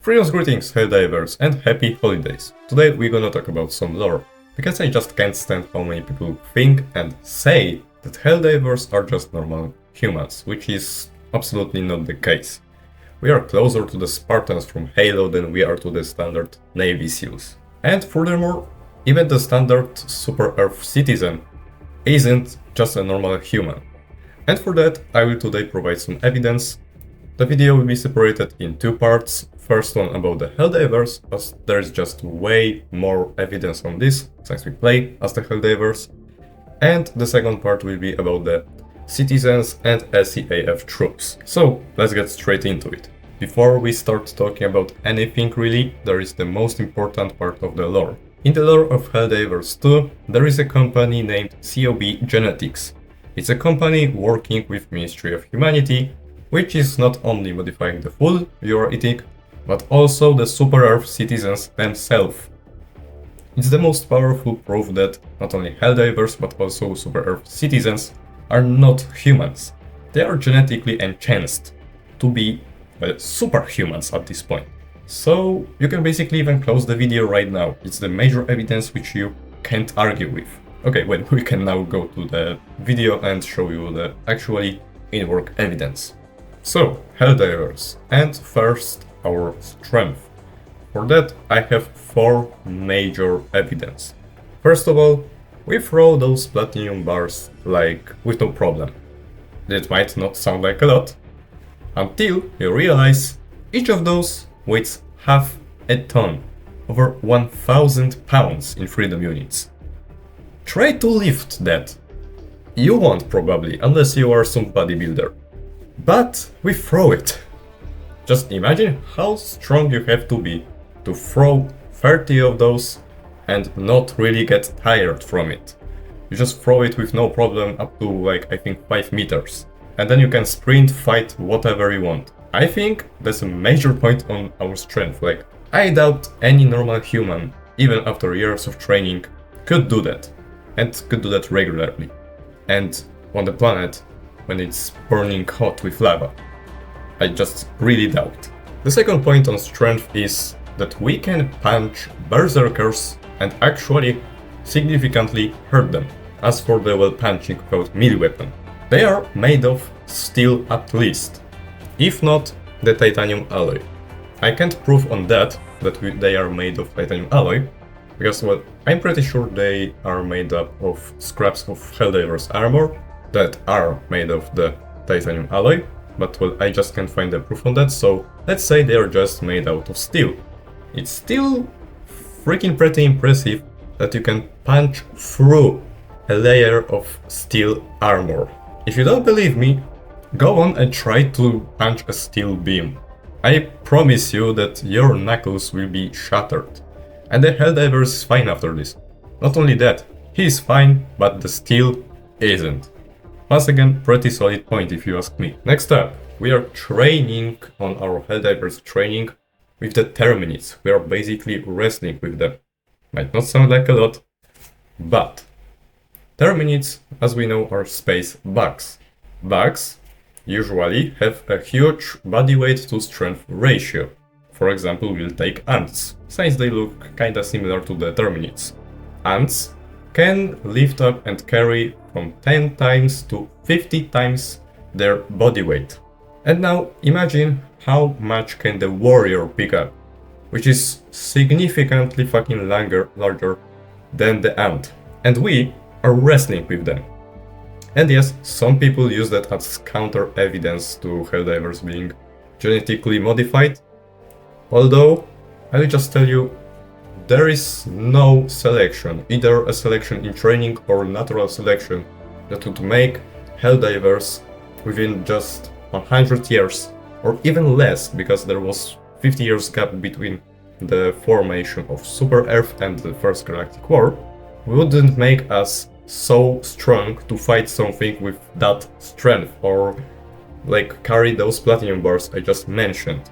Greetings, Helldivers, and happy holidays! Today we're gonna talk about some lore, because I just can't stand how many people think and say that Helldivers are just normal humans, which is absolutely not the case. We are closer to the Spartans from Halo than we are to the standard Navy SEALs. And furthermore, even the standard Super Earth citizen isn't just a normal human. And for that, I will today provide some evidence. The video will be separated in two parts. First one about the Helldivers, as there is just way more evidence on this, since we play as the Helldivers. And the second part will be about the citizens and SEAF troops. So let's get straight into it. Before we start talking about anything really, there is the most important part of the lore. In the lore of Helldivers 2, there is a company named C.O.B Genetics. It's a company working with Ministry of Humanity, which is not only modifying the food you are eating, but also the Super Earth citizens themselves. It's the most powerful proof that not only Helldivers but also Super Earth citizens are not humans. They are genetically enhanced to be superhumans at this point. So you can basically even close the video right now. It's the major evidence which you can't argue with. Okay, well, we can now go to the video and show you the actually in-work evidence. So, Helldivers, and first our strength. For that I have four major evidence. First of all, we throw those platinum bars like with no problem. That might not sound like a lot, until you realize each of those weighs half a ton, over 1000 pounds in freedom units. Try to lift that. You won't probably, unless you are some bodybuilder. But we throw it. Just imagine how strong you have to be to throw 30 of those and not really get tired from it. You just throw it with no problem up to like I think 5 meters. And then you can sprint, fight, whatever you want. I think that's a major point on our strength. Like, I doubt any normal human, even after years of training, could do that. And could do that regularly. And on the planet, when it's burning hot with lava. I just really doubt. The second point on strength is that we can punch berserkers and actually significantly hurt them. As for the well punching without melee weapon, they are made of steel at least, if not the titanium alloy. I can't prove on that they are made of titanium alloy, because well, I'm pretty sure they are made up of scraps of Helldivers armor that are made of the titanium alloy, but well, I just can't find the proof on that, so let's say they are just made out of steel. It's still freaking pretty impressive that you can punch through a layer of steel armor. If you don't believe me, go on and try to punch a steel beam. I promise you that your knuckles will be shattered. And the Helldivers is fine after this. Not only that, he is fine, but the steel isn't. Once again, pretty solid point if you ask me. Next up, we are training on our Helldivers training with the Terminids. We are basically wrestling with them. Might not sound like a lot, but Terminids, as we know, are space bugs. Bugs usually have a huge body weight to strength ratio. For example, we'll take ants, since they look kinda similar to the Terminids. Ants can lift up and carry from 10 times to 50 times their body weight. And now imagine how much can the warrior pick up, which is significantly fucking larger than the ant. And we are wrestling with them. And yes, some people use that as counter evidence to Helldivers being genetically modified. Although, I will just tell you, there is no selection, either a selection in training or natural selection, that would make Helldivers within just 100 years, or even less, because there was 50 years gap between the formation of Super Earth and the First Galactic War, wouldn't make us so strong to fight something with that strength, or like carry those platinum bars I just mentioned.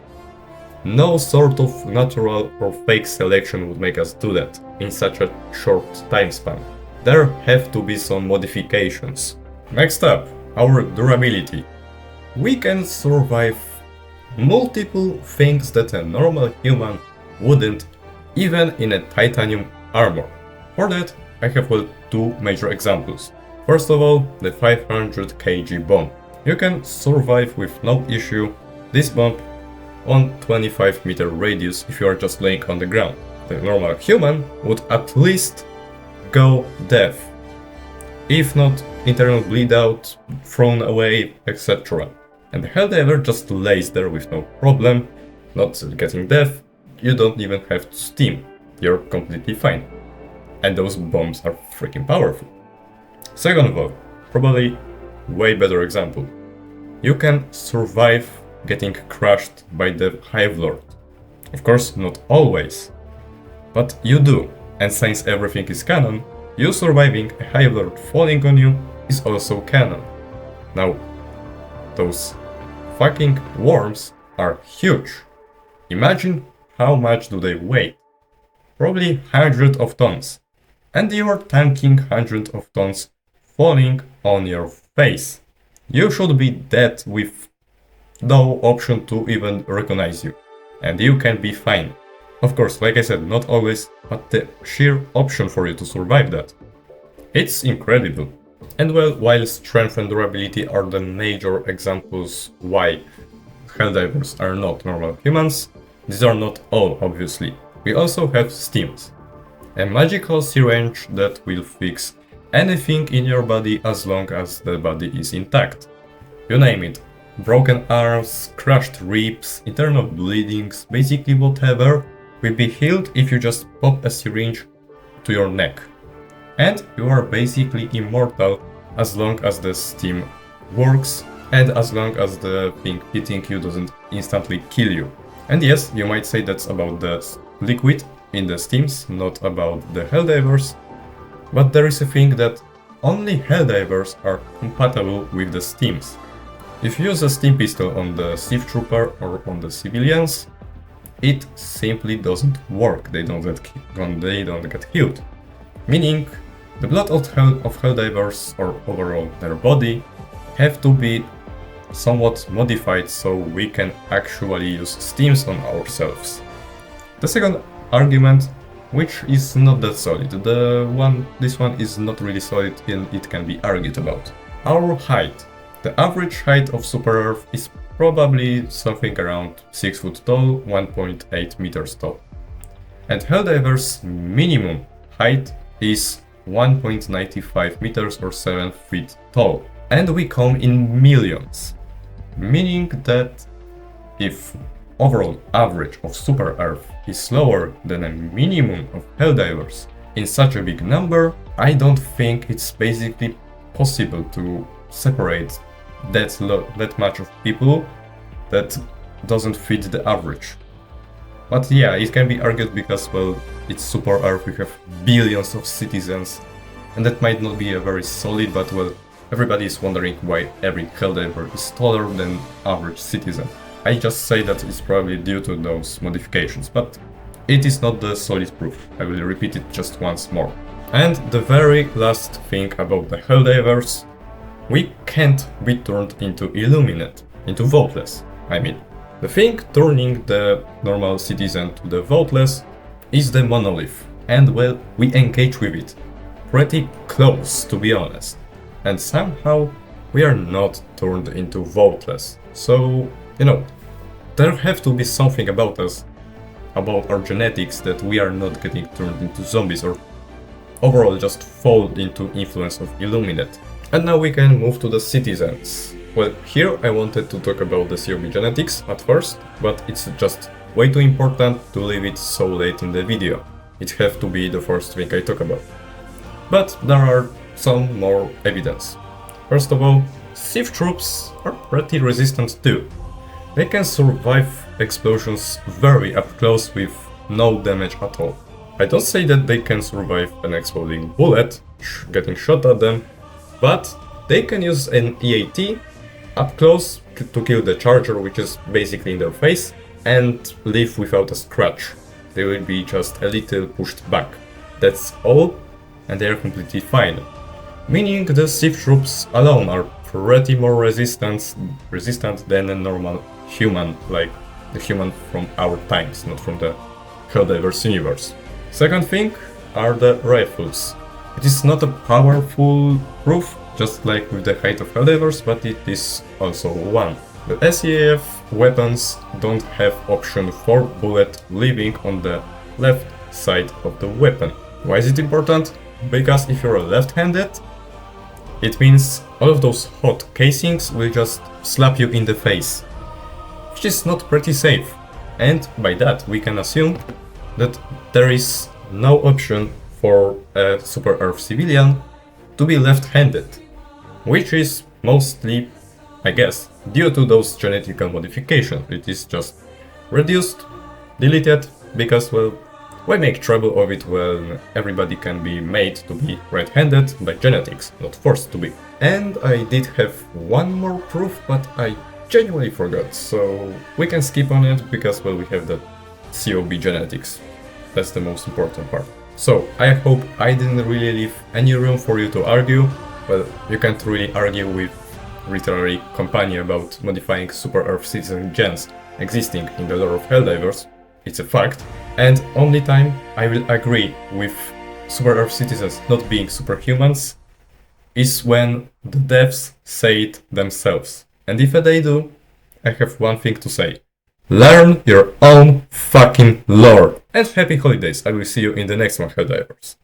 No sort of natural or fake selection would make us do that in such a short time span. There have to be some modifications. Next up, our durability. We can survive multiple things that a normal human wouldn't, even in a titanium armor. For that, I have two major examples. First of all, the 500 kg bomb. You can survive with no issue this bomb on 25-meter radius if you are just laying on the ground. The normal human would at least go deaf, if not internal bleed out, thrown away, etc. And the Helldiver just lays there with no problem, not getting deaf. You don't even have to steam, you're completely fine. And those bombs are freaking powerful. Second of all, probably way better example. You can survive getting crushed by the Hive Lord. Of course, not always, but you do. And since everything is canon, you surviving a Hive Lord falling on you is also canon. Now, those fucking worms are huge. Imagine how much do they weigh. Probably hundreds of tons. And you are tanking hundreds of tons falling on your face. You should be dead with no option to even recognize you. And you can be fine. Of course, like I said, not always, but the sheer option for you to survive that. It's incredible. And well, while strength and durability are the major examples why Helldivers are not normal humans, these are not all, obviously. We also have steams. A magical syringe that will fix anything in your body as long as the body is intact. You name it. Broken arms, crushed ribs, internal bleedings, basically whatever will be healed if you just pop a syringe to your neck. And you are basically immortal as long as the steam works and as long as the thing hitting you doesn't instantly kill you. And yes, you might say that's about the liquid in the steams, not about the Helldivers, but there is a thing that only Helldivers are compatible with the steams. If you use a steam pistol on the SEAF trooper or on the civilians, it simply doesn't work, they don't get healed. Meaning, the blood of Helldivers, or overall their body, have to be somewhat modified so we can actually use steams on ourselves. The second argument, which is not that solid, this one is not really solid and it can be argued about. Our height. The average height of Super Earth is probably something around 6 foot tall, 1.8 meters tall. And Helldivers' minimum height is 1.95 meters or 7 feet tall. And we come in millions. Meaning that if overall average of Super Earth is lower than a minimum of Helldivers in such a big number, I don't think it's basically possible to separate that much of people that doesn't fit the average. But yeah, it can be argued because, well, it's Super Earth, we have billions of citizens, and that might not be a very solid, but well, everybody is wondering why every Helldiver is taller than average citizen. I just say that it's probably due to those modifications, but it is not the solid proof. I will repeat it just once more. And the very last thing about the Helldivers, we can't be turned into Illuminate, into voteless. I mean, the thing turning the normal citizen to the voteless is the monolith, and well, we engage with it. Pretty close, to be honest. And somehow, we are not turned into voteless. So, you know, there have to be something about us, about our genetics, that we are not getting turned into zombies or overall just fall into influence of Illuminate. And now we can move to the citizens. Well, here I wanted to talk about the C.O.B Genetics at first, but it's just way too important to leave it so late in the video. It have to be the first thing I talk about. But there are some more evidence. First of all, SEAF troops are pretty resistant too. They can survive explosions very up close with no damage at all. I don't say that they can survive an exploding bullet, getting shot at them, but they can use an EAT up close to kill the charger, which is basically in their face, and live without a scratch. They will be just a little pushed back. That's all, and they are completely fine. Meaning the SEAF troops alone are pretty more resistant than a normal human, like the human from our times, not from the Helldivers universe. Second thing are the rifles. It is not a powerful proof, just like with the height of Helldivers, but it is also one. The SEAF weapons don't have option for bullet leaving on the left side of the weapon. Why is it important? Because if you're left-handed, it means all of those hot casings will just slap you in the face, which is not pretty safe. And by that we can assume that there is no option for a Super Earth civilian to be left-handed, which is mostly, I guess, due to those genetical modifications. It is just reduced, deleted, because, well, why make trouble of it when everybody can be made to be right-handed by genetics, not forced to be. And I did have one more proof, but I genuinely forgot, so we can skip on it because, well, we have the C.O.B Genetics. That's the most important part. So, I hope I didn't really leave any room for you to argue. Well, you can't really argue with literary company about modifying Super Earth citizen gens existing in the lore of Helldivers. It's a fact. And only time I will agree with Super Earth citizens not being superhumans is when the devs say it themselves. And if they do, I have one thing to say. Learn your own fucking lore. And happy holidays. I will see you in the next one, Helldivers.